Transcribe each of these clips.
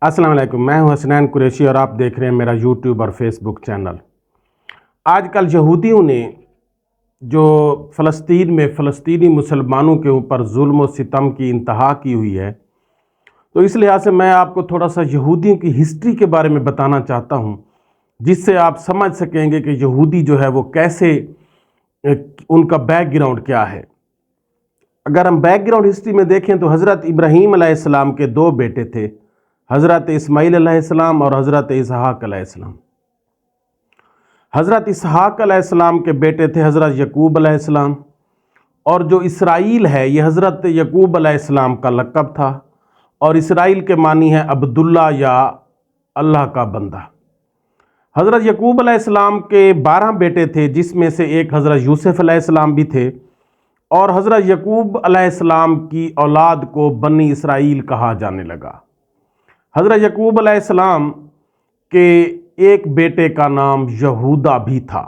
السلام علیکم، میں ہوں حسنین قریشی اور آپ دیکھ رہے ہیں میرا یوٹیوب اور فیس بک چینل۔ آج کل یہودیوں نے جو فلسطین میں فلسطینی مسلمانوں کے اوپر ظلم و ستم کی انتہا کی ہوئی ہے، تو اس لحاظ سے میں آپ کو تھوڑا سا یہودیوں کی ہسٹری کے بارے میں بتانا چاہتا ہوں، جس سے آپ سمجھ سکیں گے کہ یہودی جو ہے وہ کیسے، ان کا بیک گراؤنڈ کیا ہے۔ اگر ہم بیک گراؤنڈ ہسٹری میں دیکھیں تو حضرت ابراہیم علیہ السلام کے دو بیٹے تھے، حضرت اسماعیل علیہ السلام اور حضرت اسحاق علیہ السلام۔ حضرت اسحاق علیہ السلام کے بیٹے تھے حضرت یعقوب علیہ السلام، اور جو اسرائیل ہے یہ حضرت یعقوب علیہ السلام کا لقب تھا، اور اسرائیل کے معنی ہے عبداللہ یا اللہ کا بندہ۔ حضرت یعقوب علیہ السلام کے 12 بیٹے تھے، جس میں سے ایک حضرت یوسف علیہ السلام بھی تھے، اور حضرت یعقوب علیہ السلام کی اولاد کو بنی اسرائیل کہا جانے لگا۔ حضرت یعقوب علیہ السلام کے ایک بیٹے کا نام یہودا بھی تھا،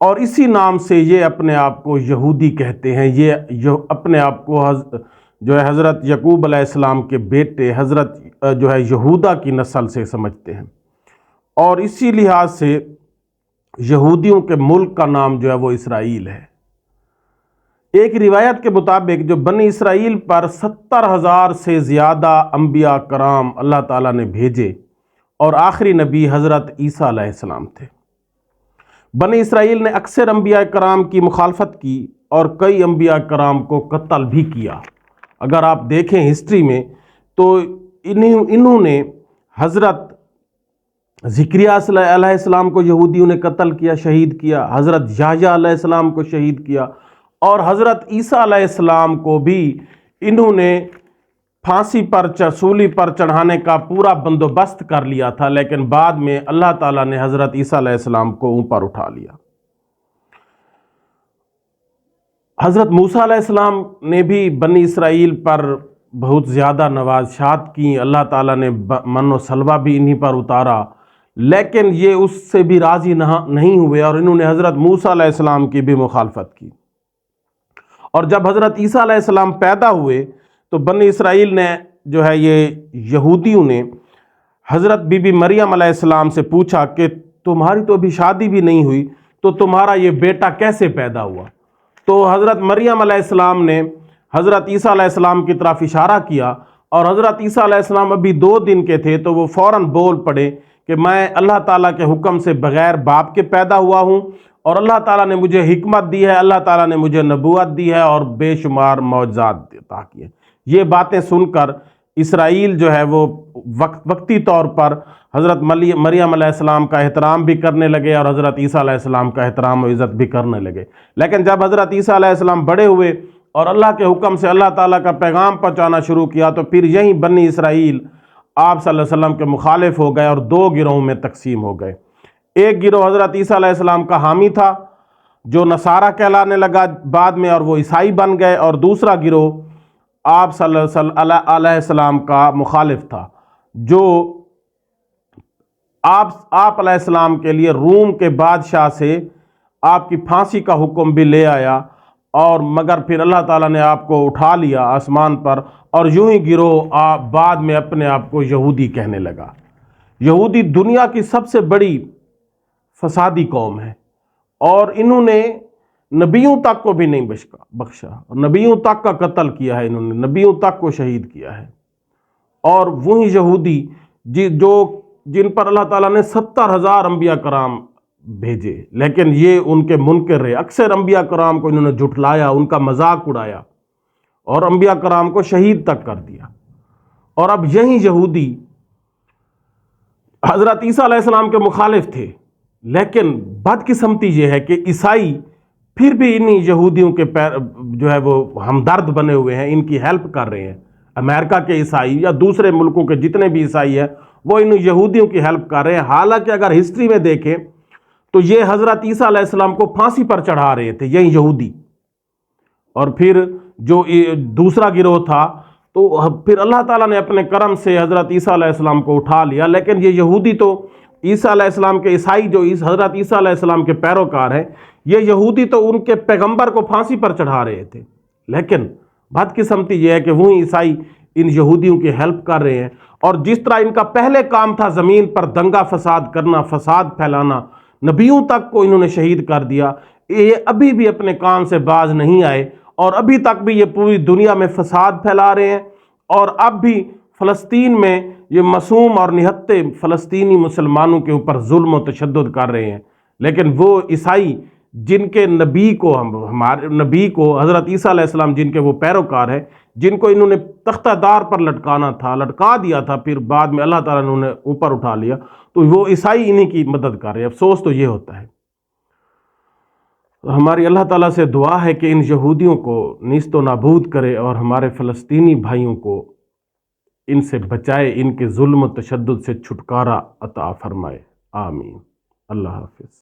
اور اسی نام سے یہ اپنے آپ کو یہودی کہتے ہیں۔ یہ اپنے آپ کو جو ہے حضرت یعقوب علیہ السلام کے بیٹے حضرت جو ہے یہودا کی نسل سے سمجھتے ہیں، اور اسی لحاظ سے یہودیوں کے ملک کا نام جو ہے وہ اسرائیل ہے۔ ایک روایت کے مطابق جو بنی اسرائیل پر 70,000 سے زیادہ انبیاء کرام اللہ تعالیٰ نے بھیجے، اور آخری نبی حضرت عیسیٰ علیہ السلام تھے۔ بنی اسرائیل نے اکثر انبیاء کرام کی مخالفت کی اور کئی انبیاء کرام کو قتل بھی کیا۔ اگر آپ دیکھیں ہسٹری میں تو انہوں نے حضرت زکریا علیہ السلام کو یہودیوں نے قتل کیا، شہید کیا، حضرت یحییٰ علیہ السلام کو شہید کیا، اور حضرت عیسیٰ علیہ السلام کو بھی انہوں نے پھانسی پر سولی پر چڑھانے کا پورا بندوبست کر لیا تھا، لیکن بعد میں اللہ تعالیٰ نے حضرت عیسیٰ علیہ السلام کو اوپر اٹھا لیا۔ حضرت موسیٰ علیہ السلام نے بھی بنی اسرائیل پر بہت زیادہ نوازشات کی، اللہ تعالیٰ نے من و سلوہ بھی انہی پر اتارا، لیکن یہ اس سے بھی راضی نہیں ہوئے، اور انہوں نے حضرت موسیٰ علیہ السلام کی بھی مخالفت کی۔ اور جب حضرت عیسیٰ علیہ السلام پیدا ہوئے تو بنی اسرائیل نے جو ہے یہ یہودیوں نے حضرت بی بی مریم علیہ السلام سے پوچھا کہ تمہاری تو ابھی شادی بھی نہیں ہوئی، تو تمہارا یہ بیٹا کیسے پیدا ہوا؟ تو حضرت مریم علیہ السلام نے حضرت عیسیٰ علیہ السلام کی طرف اشارہ کیا، اور حضرت عیسیٰ علیہ السلام ابھی 2 دن کے تھے تو وہ فوراً بول پڑے کہ میں اللہ تعالیٰ کے حکم سے بغیر باپ کے پیدا ہوا ہوں، اور اللہ تعالیٰ نے مجھے حکمت دی ہے، اللہ تعالیٰ نے مجھے نبوت دی ہے اور بے شمار معجزات عطا کیے۔ یہ باتیں سن کر اسرائیل جو ہے وہ وقتی طور پر حضرت مریم علیہ السلام کا احترام بھی کرنے لگے، اور حضرت عیسیٰ علیہ السلام کا احترام و عزت بھی کرنے لگے۔ لیکن جب حضرت عیسیٰ علیہ السلام بڑے ہوئے اور اللہ کے حکم سے اللہ تعالیٰ کا پیغام پہنچانا شروع کیا، تو پھر یہی بنی اسرائیل آپ صلی اللہ علیہ وسلم کے مخالف ہو گئے اور 2 گروہوں میں تقسیم ہو گئے۔ ایک گروہ حضرت عیسیٰ علیہ السلام کا حامی تھا جو نصارہ کہلانے لگا بعد میں، اور وہ عیسائی بن گئے، اور دوسرا گروہ آپ صلی اللہ علیہ وسلم کا مخالف تھا، جو آپ علیہ السلام کے لیے روم کے بادشاہ سے آپ کی پھانسی کا حکم بھی لے آیا، اور مگر پھر اللہ تعالیٰ نے آپ کو اٹھا لیا آسمان پر، اور یوں ہی گروہ بعد میں اپنے آپ کو یہودی کہنے لگا۔ یہودی دنیا کی سب سے بڑی فسادی قوم ہے، اور انہوں نے نبیوں تک کو بھی نہیں بخشا، اور نبیوں تک کا قتل کیا ہے، انہوں نے نبیوں تک کو شہید کیا ہے۔ اور وہی یہودی جن پر اللہ تعالیٰ نے 70,000 انبیاء کرام بھیجے، لیکن یہ ان کے منکر رہے، اکثر انبیاء کرام کو انہوں نے جھٹلایا، ان کا مذاق اڑایا، اور انبیاء کرام کو شہید تک کر دیا۔ اور اب یہی یہودی حضرت عیسیٰ علیہ السلام کے مخالف تھے، لیکن بدقسمتی یہ ہے کہ عیسائی پھر بھی انہی یہودیوں کے جو ہے وہ ہمدرد بنے ہوئے ہیں، ان کی ہیلپ کر رہے ہیں۔ امریکہ کے عیسائی یا دوسرے ملکوں کے جتنے بھی عیسائی ہیں وہ ان یہودیوں کی ہیلپ کر رہے ہیں، حالانکہ اگر ہسٹری میں دیکھیں تو یہ حضرت عیسیٰ علیہ السلام کو پھانسی پر چڑھا رہے تھے یہی یہودی، اور پھر جو دوسرا گروہ تھا تو پھر اللہ تعالیٰ نے اپنے کرم سے حضرت عیسیٰ علیہ السلام کو اٹھا لیا، لیکن یہ یہودی تو عیسیٰ علیہ السلام کے عیسائی جو حضرت عیسیٰ علیہ السلام کے پیروکار ہیں، یہ یہودی تو ان کے پیغمبر کو پھانسی پر چڑھا رہے تھے، لیکن بدقسمتی یہ ہے کہ وہی عیسائی ان یہودیوں کی ہیلپ کر رہے ہیں، اور جس طرح ان کا پہلے کام تھا زمین پر دنگا فساد کرنا، فساد پھیلانا، نبیوں تک کو انہوں نے شہید کر دیا، یہ ابھی بھی اپنے کام سے باز نہیں آئے، اور ابھی تک بھی یہ پوری دنیا میں فساد پھیلا رہے ہیں، اور اب بھی فلسطین میں یہ معصوم اور نہتے فلسطینی مسلمانوں کے اوپر ظلم و تشدد کر رہے ہیں۔ لیکن وہ عیسائی جن کے نبی کو ہمارے نبی کو حضرت عیسیٰ علیہ السلام جن کے وہ پیروکار ہیں، جن کو انہوں نے تختہ دار پر لٹکانا تھا، لٹکا دیا تھا، پھر بعد میں اللہ تعالیٰ نے انہیں اوپر اٹھا لیا، تو وہ عیسائی انہی کی مدد کر رہے ہیں۔ افسوس تو یہ ہوتا ہے۔ ہماری اللہ تعالیٰ سے دعا ہے کہ ان یہودیوں کو نیست و نابود کرے اور ہمارے فلسطینی بھائیوں کو ان سے بچائے، ان کے ظلم و تشدد سے چھٹکارا عطا فرمائے۔ آمین۔ اللہ حافظ۔